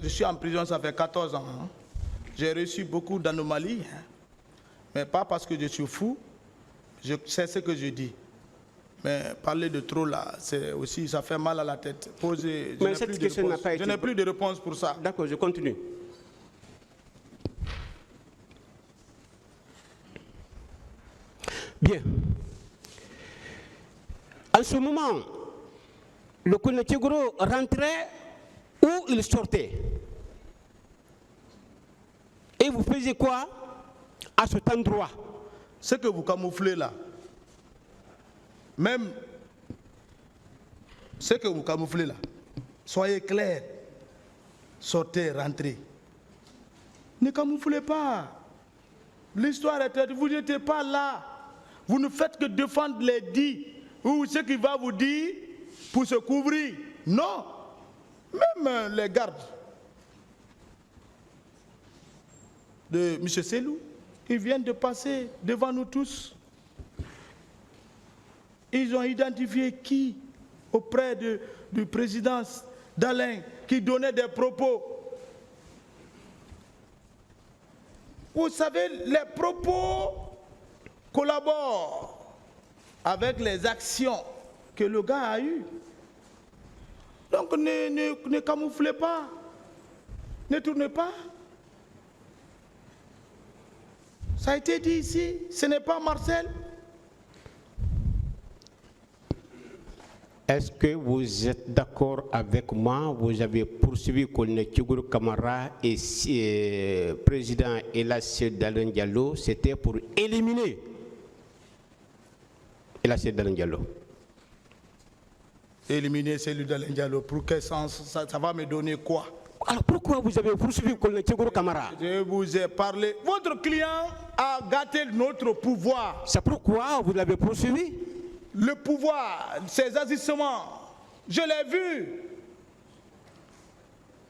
Je suis en prison, ça fait 14 ans. Hein. J'ai reçu beaucoup d'anomalies, hein. Mais pas parce que je suis fou, je sais ce que je dis. Mais parler de trop là, c'est aussi, ça fait mal à la tête. Mais cette question n'a pas été... Je n'ai plus de réponse pour ça. D'accord, je continue. Bien. En ce moment, le colonel Tchegoro rentrait ou il sortait? Et vous faisiez quoi à cet endroit? Ce que vous camouflez là, même ce que vous camouflez là, soyez clairs, sortez, rentrez. Ne camouflez pas. L'histoire est telle, vous n'étiez pas là. Vous ne faites que défendre les dits ou ce qu'il va vous dire pour se couvrir. Non. Même les gardes de M. Selou, ils viennent de passer devant nous tous. Ils ont identifié qui auprès du président d'Alain qui donnait des propos. Vous savez, les propos collaborent avec les actions que le gars a eues. Donc ne camouflez pas, ne tournez pas. Ça a été dit ici, ce n'est pas Marcel. Est-ce que vous êtes d'accord avec moi? Vous avez poursuivi colonel Tchegoro Kamara et président Elassé Dalen Diallo, c'était pour éliminer Elassé Dalen Diallo. Éliminer celui Dalen Diallo, pour quel sens? Ça va me donner quoi? Alors pourquoi vous avez poursuivi colonel Tchegoro Kamara? Je vous ai parlé. Votre client a gâté notre pouvoir. C'est pourquoi vous l'avez poursuivi? Le pouvoir, ses agissements, je l'ai vu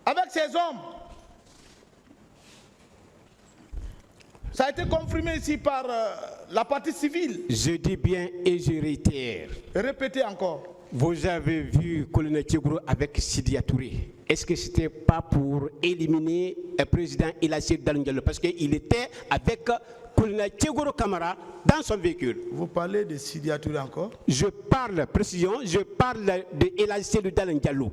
avec ces hommes. Ça a été confirmé ici par la partie civile. Je dis bien et je réitère. Répétez encore. Vous avez vu colonel Tchegoro avec Sidia Touré. Est-ce que ce n'était pas pour éliminer le président Elassé Dalen Diallo? Parce qu'il était avec colonel Tchegoro Kamara dans son véhicule. Vous parlez de Sidia Touré encore? Je parle, précision, je parle de Elassé Dalen Diallo.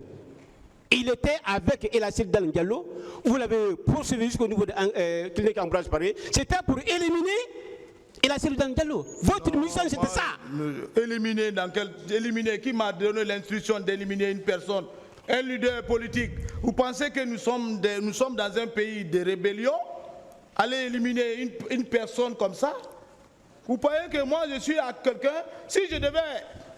Il était avec Elassé Dalen Diallo. Vous l'avez poursuivi jusqu'au niveau de clinique Ambroise Paré. C'était pour éliminer Elassé Dalen Diallo. Votre mission, c'était ça. Éliminer qui m'a donné l'instruction d'éliminer une personne? Un leader politique. Vous pensez que nous sommes dans un pays de rébellion? Aller éliminer une personne comme ça? Vous croyez que moi je suis à quelqu'un? Si je devais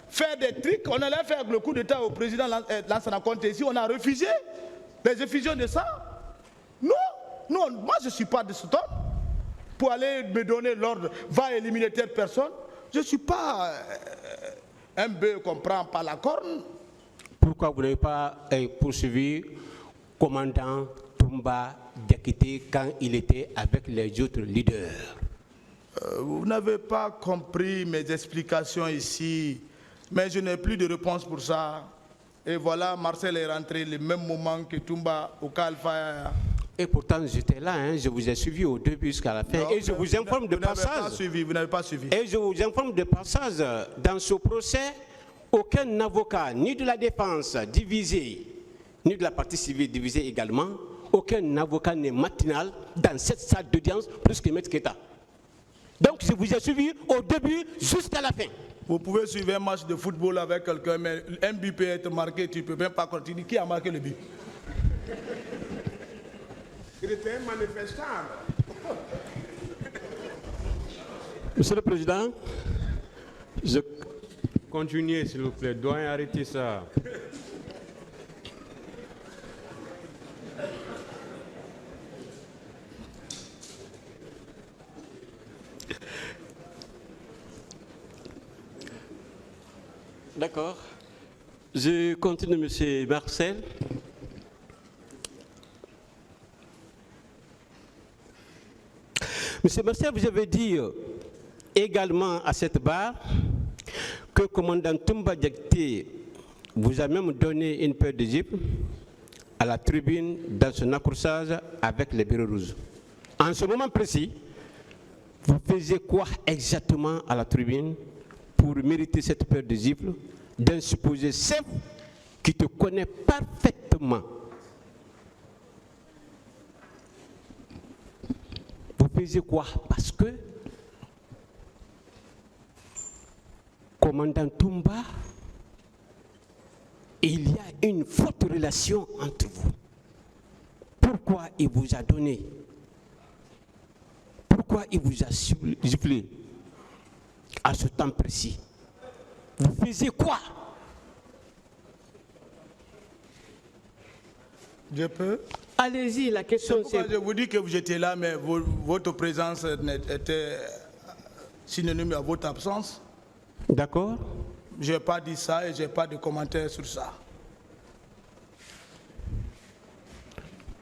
faire des trucs, on allait faire le coup d'État au président Lansana Conté ici, on a refusé les effusions de ça. Non, moi je ne suis pas de ce temps pour aller me donner l'ordre, va éliminer telle personne. Je ne suis pas un bœuf qu'on prend par la corne. Pourquoi vous n'avez pas poursuivi commandant Toumba Diakité quand il était avec les autres leaders? Vous n'avez pas compris mes explications ici, mais je n'ai plus de réponse pour ça. Et voilà, Marcel est rentré le même moment que Toumba au Kalfa. Et pourtant, j'étais là, hein, je vous ai suivi au début jusqu'à la fin. Non, et je vous informe de passage. Vous n'avez pas suivi. Et je vous informe de passage, dans ce procès, aucun avocat, ni de la défense divisée, ni de la partie civile divisée également, aucun avocat n'est matinal dans cette salle d'audience plus que M. Keta. Donc je vous ai suivi au début jusqu'à la fin. Vous pouvez suivre un match de football avec quelqu'un, mais un but peut être marqué, tu ne peux même pas continuer. Qui a marqué le but? Il était un manifestant. Monsieur le Président, je continue s'il vous plaît. Doyen, arrêtez ça. D'accord. Je continue, monsieur Marcel. Monsieur Marcel, vous avez dit également à cette barre que le commandant Toumba Diakité vous a même donné une paire de jeeps à la tribune dans son accrochage avec les bérets rouges. En ce moment précis, vous faisiez quoi exactement à la tribune pour mériter cette paire de gifles d'un supposé chef qui te connaît parfaitement? Vous faisiez quoi? Parce que commandant Toumba, il y a une forte relation entre vous. Pourquoi il vous a donné? Pourquoi il vous a giflé à ce temps précis? Vous faisiez quoi? Je peux? Allez-y, la question c'est... Je vous dis que vous étiez là, mais votre présence était synonyme à votre absence. D'accord. Je n'ai pas dit ça et je n'ai pas de commentaire sur ça.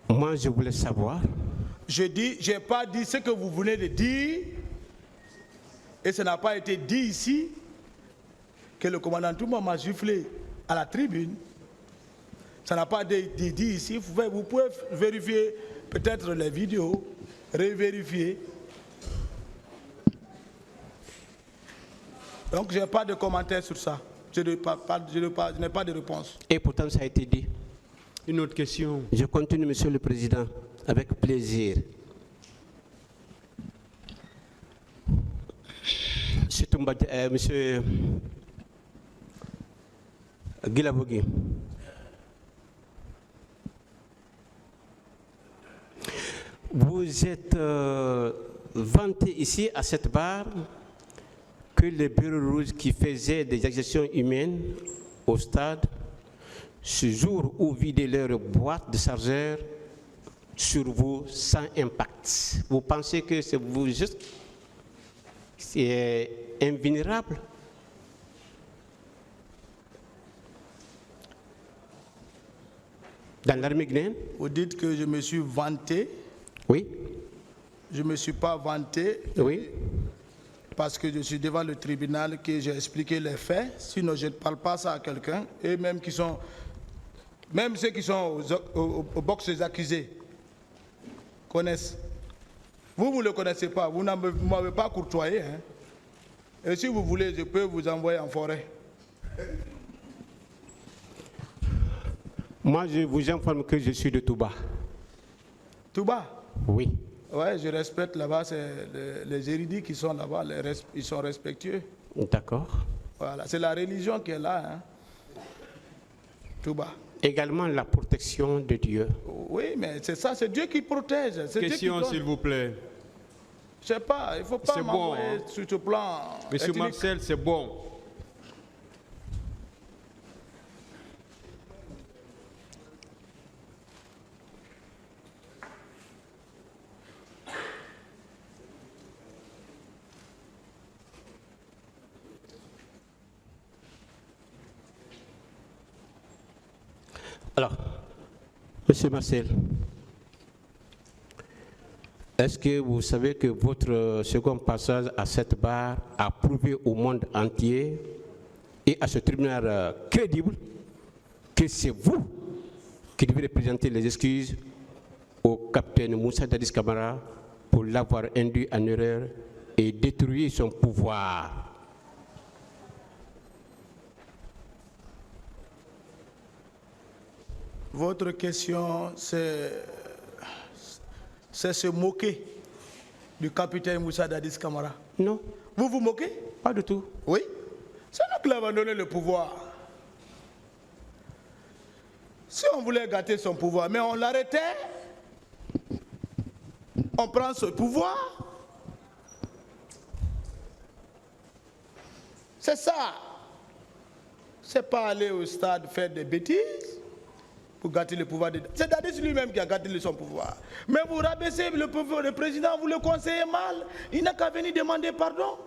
Moi, je voulais savoir. Je n'ai pas dit ce que vous venez de dire, et ça n'a pas été dit ici, que le commandant Toumba m'a giflé à la tribune. Ça n'a pas été dit ici. Vous pouvez vérifier peut-être les vidéos, revérifier. Donc, je n'ai pas de commentaire sur ça. Je n'ai pas de réponse. Et pourtant, ça a été dit. Une autre question. Je continue, Monsieur le Président, avec plaisir. Monsieur Guilabogui. Vous êtes vanté ici, à cette barre, que les bureaux rouges qui faisaient des exactions humaines au stade, ce jour où vidaient leur boîte de chargeurs sur vous sans impact. Vous pensez que c'est vous juste, c'est invulnérable? Dans l'armée guinéenne? Vous dites que je me suis vanté. Oui. Je ne me suis pas vanté. Oui. Parce que je suis devant le tribunal, que j'ai expliqué les faits. Sinon, je ne parle pas ça à quelqu'un. Et même ceux qui sont au box des accusés connaissent. Vous ne le connaissez pas. Vous ne m'avez pas courtoyé. Hein? Et si vous voulez, je peux vous envoyer en forêt. Moi, je vous informe que je suis de Touba. Touba? Oui. Oui, je respecte là-bas, c'est les érudits qui sont là-bas, ils sont respectueux. D'accord. Voilà, c'est la religion qui est là, hein. Touba. Également la protection de Dieu. Oui, mais c'est ça, c'est Dieu qui protège. Question, s'il vous plaît. Je sais pas, il ne faut pas m'envoyer sur ce plan. Monsieur ethnique. Marcel, c'est bon. Alors, Monsieur Marcel, est-ce que vous savez que votre second passage à cette barre a prouvé au monde entier et à ce tribunal crédible que c'est vous qui devez présenter les excuses au capitaine Moussa Dadis Camara pour l'avoir induit en erreur et détruire son pouvoir? Votre question, c'est se moquer du capitaine Moussa Dadis Camara. Non. Vous vous moquez? Pas du tout. Oui. C'est nous qui l'avons donné le pouvoir. Si on voulait gâter son pouvoir, mais on l'arrêtait, on prend ce pouvoir. C'est ça. C'est pas aller au stade faire des bêtises pour gâter le pouvoir. C'est Dadis lui-même qui a gâté son pouvoir. Mais vous rabaissez le président, vous le conseillez mal. Il n'a qu'à venir demander pardon.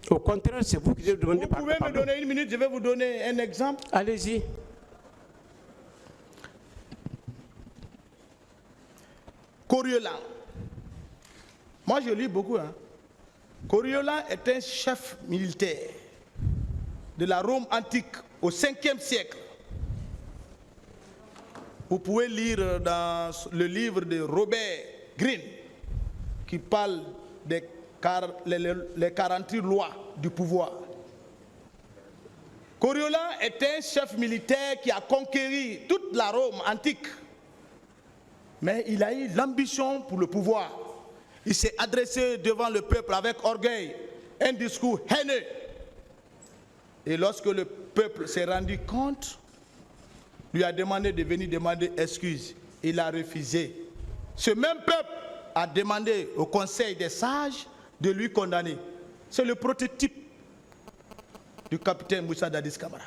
Au contraire, c'est vous qui devez demander pardon. Vous pouvez me donner une minute, je vais vous donner un exemple. Allez-y. Coriolan. Moi, je lis beaucoup. Hein. Coriolan est un chef militaire de la Rome antique au 5e siècle. Vous pouvez lire dans le livre de Robert Greene qui parle des les 48 lois du pouvoir. Coriolan est un chef militaire qui a conquéri toute la Rome antique. Mais il a eu l'ambition pour le pouvoir. Il s'est adressé devant le peuple avec orgueil, un discours haineux. Et lorsque le peuple s'est rendu compte, lui a demandé de venir demander excuse. Il a refusé. Ce même peuple a demandé au Conseil des sages de lui condamner. C'est le prototype du capitaine Moussa Dadis Camara.